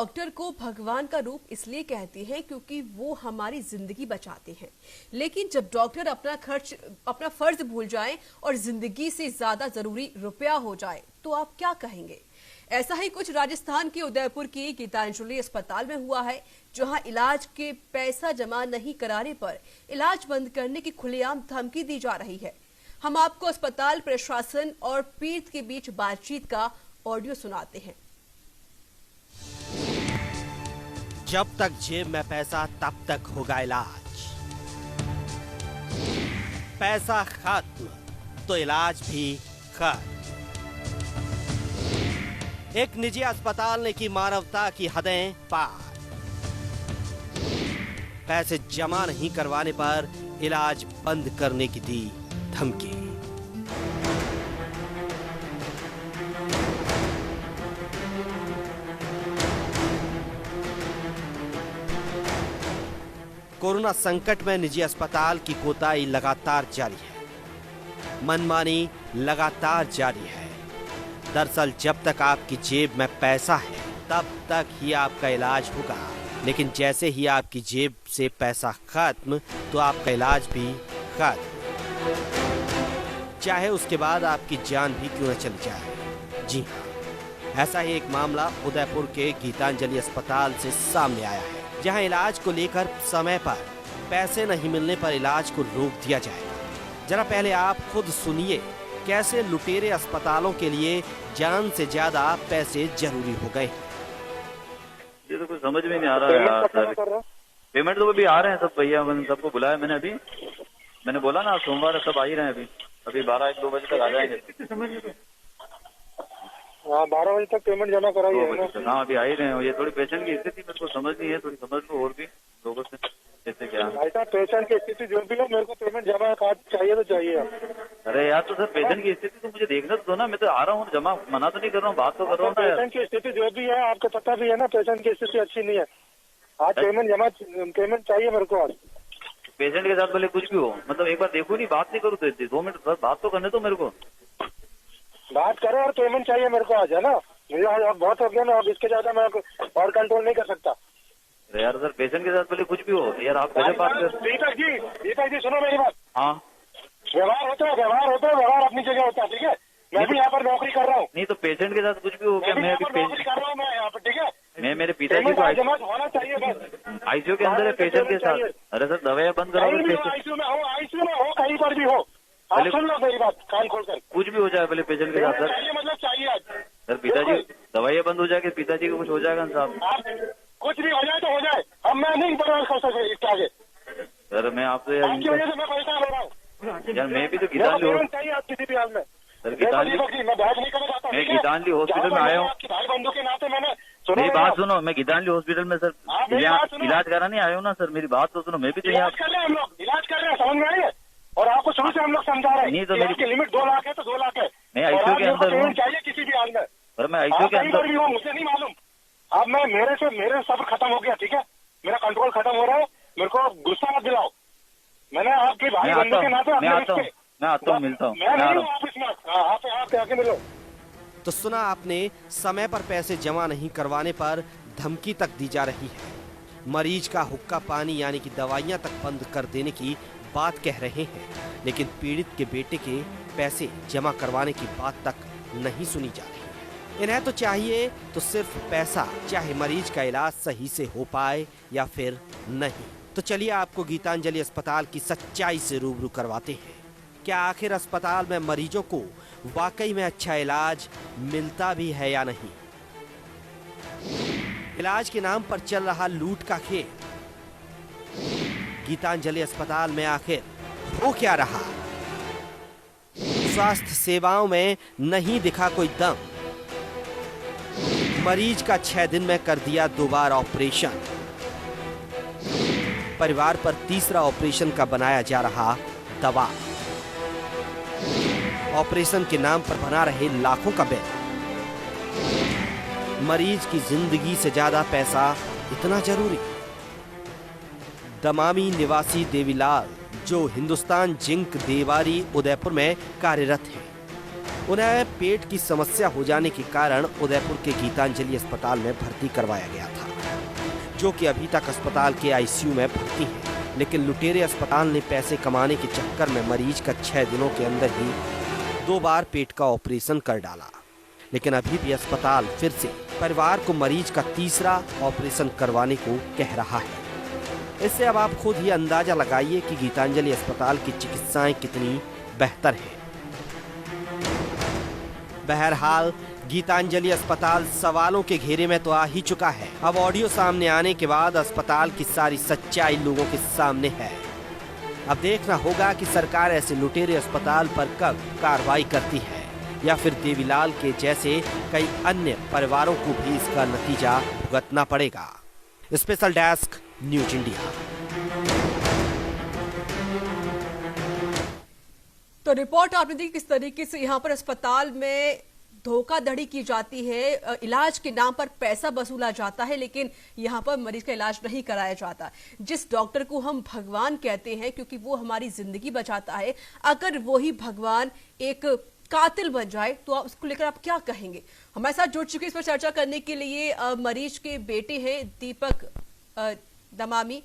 Doctor को भगवान का रूप इसलिए कहते हैं क्योंकि वो हमारी जिंदगी बचाते हैं। लेकिन जब डॉक्टर अपना फर्ज भूल जाएं और जिंदगी से ज्यादा जरूरी रुपया हो जाए तो आप क्या कहेंगे? ऐसा ही कुछ राजस्थान के उदयपुर की गीतांजलि अस्पताल में हुआ है, जहां इलाज के पैसा जमा नहीं कराने पर इलाज बंद करने की खुलेआम धमकी दी जा रही है। हम आपको अस्पताल प्रशासन और पीड़ित के बीच बातचीत का ऑडियो सुनाते हैं। जब तक जेब में पैसा तब तक होगा इलाज, पैसा खत्म तो इलाज भी खत्म। एक निजी अस्पताल ने की मानवता की हदें पार। पैसे जमा नहीं करवाने पर इलाज बंद करने की दी धमकी। कोरोना संकट में निजी अस्पताल की कोताही लगातार जारी है, मनमानी लगातार जारी है। दरअसल जब तक आपकी जेब में पैसा है तब तक ही आपका इलाज होगा, लेकिन जैसे ही आपकी जेब से पैसा खत्म तो आपका इलाज भी खत्म, चाहे उसके बाद आपकी जान भी क्यों न चली जाए। जी हाँ, ऐसा ही एक मामला उदयपुर के गीतांजलि अस्पताल से सामने आया है, जहां इलाज को लेकर समय पर पैसे नहीं मिलने पर इलाज को रोक दिया जाएगा। जरा पहले आप खुद सुनिए कैसे लुटेरे अस्पतालों के लिए जान से ज्यादा पैसे जरूरी हो गए। ये तो कुछ समझ में नहीं आ रहा है यार सर। पेमेंट तो अभी आ रहे हैं सब भैया, मैंने सबको बुलाया। मैंने बोला ना सोमवार सब आ ही रहे हैं। अभी 12-1-2 बजे तक आ जाएंगे। हाँ, 12 बजे तक पेमेंट जमा कराइए। हाँ, अभी आ ही रहे हैं। ये थोड़ी पेशेंट की स्थिति मेरे को समझ नहीं है, थोड़ी समझ लो और भी लोगों से कैसे क्या। ऐसा पेशेंट की स्थिति जो भी हो, मेरे को पेमेंट जमा चाहिए तो चाहिए। अरे यार तो सर पेशेंट की स्थिति तो मुझे देखना तो दो ना। मैं तो आ रहा हूँ, जमा मना तो नहीं कर रहा हूँ, बात तो कर रहा हूँ। पेशेंट की स्थिति जो भी है आपको पता भी है ना, पेशेंट की स्थिति अच्छी नहीं है। आज पेमेंट चाहिए मेरे को। आज पेशेंट के साथ भले कुछ भी हो, मतलब एक बार देखो नहीं, बात नहीं करूँ तो 2 मिनट बस बात तो करने दो मेरे को। बात करो और पेमेंट चाहिए मेरे को आज, है ना। मुझे आज बहुत हो गया ना, अब इसके ज्यादा मैं और कंट्रोल नहीं कर सकता। यार सर पेशेंट के साथ पहले कुछ भी हो यार, आप पहले बात कर। दीपक जी सुनो मेरी बात। हाँ, व्यवहार होता है, व्यवहार अपनी जगह होता है, ठीक है। मैं भी यहाँ पर नौकरी कर रहा हूँ। नहीं तो पेशेंट के साथ कुछ भी हो क्या? मैं अभी नौकरी कर रहा हूँ मैं यहाँ पर, ठीक है। मैं मेरे पिताजी को होना चाहिए बस। आईसीयू के अंदर है पेशेंट के साथ। अरे सर दवाइयाँ बंद कराओ। आईसीयू में हो कहीं पर भी हो, आप सुन लो मेरी बात कान खोलकर। कुछ भी हो जाए पहले पेशेंट के साथ सर। मतलब चाहिए आज सर। पिताजी दवाइयाँ बंद हो जाएगी, पिताजी को कुछ हो जाएगा साहब। कुछ भी हो जाए तो हो जाए, अब मैं नहीं बर्दाश्त कर सकता इसके आगे। सर मैं आपसे आपकी वजह से मैं परेशान हो रहा हूँ यार। मैं भी तो गीतांजलि चाहिए आप किसी भी हाल में। सर गीतांजलि मैं बहस नहीं करना चाहता। मैं गीतांजलि हॉस्पिटल में आया हूँ। भाई बंधु के नाते मैंने मेरी बात सुनो। मैं गीतांजलि हॉस्पिटल में सर इलाज कराने आया हूँ ना सर। मेरी बात तो सुनो। मैं भी तो इलाज कर रहे हैं, हम लोग इलाज कर रहे हैं, समझ में आई है। और आपको शुरू से हम लोग समझा रहे हैं। नहीं तो मेरी लिमिट 2 लाख है तो 2 लाख है। मैं आईसीयू के अंदर हूँ। चाहिए किसी भी हाल में। सर मैं आईसीयू के अंदर भी हूँ, मुझे नहीं मालूम। अब मैं मेरे सब्र खत्म हो गया, ठीक है। मेरा कंट्रोल खत्म हो रहा है, मेरे को गुस्सा मत दिलाओ। मैंने आपके भाई बंधु के नाते मैं आता हूँ मिलता हूँ। मैं नहीं हूँ ऑफिस में, आप आके मिलो। तो सुना आपने, समय पर पैसे जमा नहीं करवाने पर धमकी तक दी जा रही है। मरीज का हुक्का पानी यानी कि दवाइयां तक बंद कर देने की बात कह रहे हैं, लेकिन पीड़ित के बेटे के पैसे जमा करवाने की बात तक नहीं सुनी जा रही। इन्हें तो चाहिए तो सिर्फ पैसा, चाहे मरीज का इलाज सही से हो पाए या फिर नहीं। तो चलिए आपको गीतांजलि अस्पताल की सच्चाई से रूबरू करवाते हैं। क्या आखिर अस्पताल में मरीजों को वाकई में अच्छा इलाज मिलता भी है या नहीं? इलाज के नाम पर चल रहा लूट का खेल। गीतांजलि अस्पताल में आखिर हो क्या रहा? स्वास्थ्य सेवाओं में नहीं दिखा कोई दम। मरीज का 6 दिन में कर दिया 2 बार ऑपरेशन। परिवार पर तीसरा ऑपरेशन का बनाया जा रहा दबाव। ऑपरेशन के नाम पर बना रहे लाखों का बिल। मरीज की जिंदगी से ज्यादा पैसा इतना जरूरी? दमामी निवासी देवीलाल, जो हिंदुस्तान जिंक देवारी उदयपुर में कार्यरत है, उन्हें पेट की समस्या हो जाने के कारण उदयपुर के गीतांजलि अस्पताल में भर्ती करवाया गया था, जो कि अभी तक अस्पताल के आईसीयू में भर्ती है। लेकिन लुटेरे अस्पताल ने पैसे कमाने के चक्कर में मरीज का 6 दिनों के अंदर ही 2 बार पेट का ऑपरेशन कर डाला। लेकिन अभी भी अस्पताल फिर से परिवार को मरीज का तीसरा ऑपरेशन करवाने को कह रहा है। इससे अब आप खुद ही अंदाजा लगाइए कि गीतांजलि अस्पताल की चिकित्साएं कितनी बेहतर हैं। बहरहाल गीतांजलि अस्पताल सवालों के घेरे में तो आ ही चुका है। अब ऑडियो सामने आने के बाद अस्पताल की सारी सच्चाई लोगों के सामने है। अब देखना होगा कि सरकार ऐसे लुटेरे अस्पताल पर कब कार्रवाई करती है, या फिर देवीलाल के जैसे कई अन्य परिवारों को भी इसका नतीजा भुगतना पड़ेगा। Special desk, news India. तो रिपोर्ट आपने देखी किस तरीके से यहाँ पर अस्पताल में धोखाधड़ी की जाती है, इलाज के नाम पर पैसा वसूला जाता है, लेकिन यहाँ पर मरीज का इलाज नहीं कराया जाता। जिस डॉक्टर को हम भगवान कहते हैं क्योंकि वो हमारी जिंदगी बचाता है, अगर वही भगवान एक कातिल बन जाए तो आप उसको लेकर आप क्या कहेंगे? हमारे साथ जुड़ चुके इस पर चर्चा करने के लिए मरीज के बेटे हैं दीपक दमामी।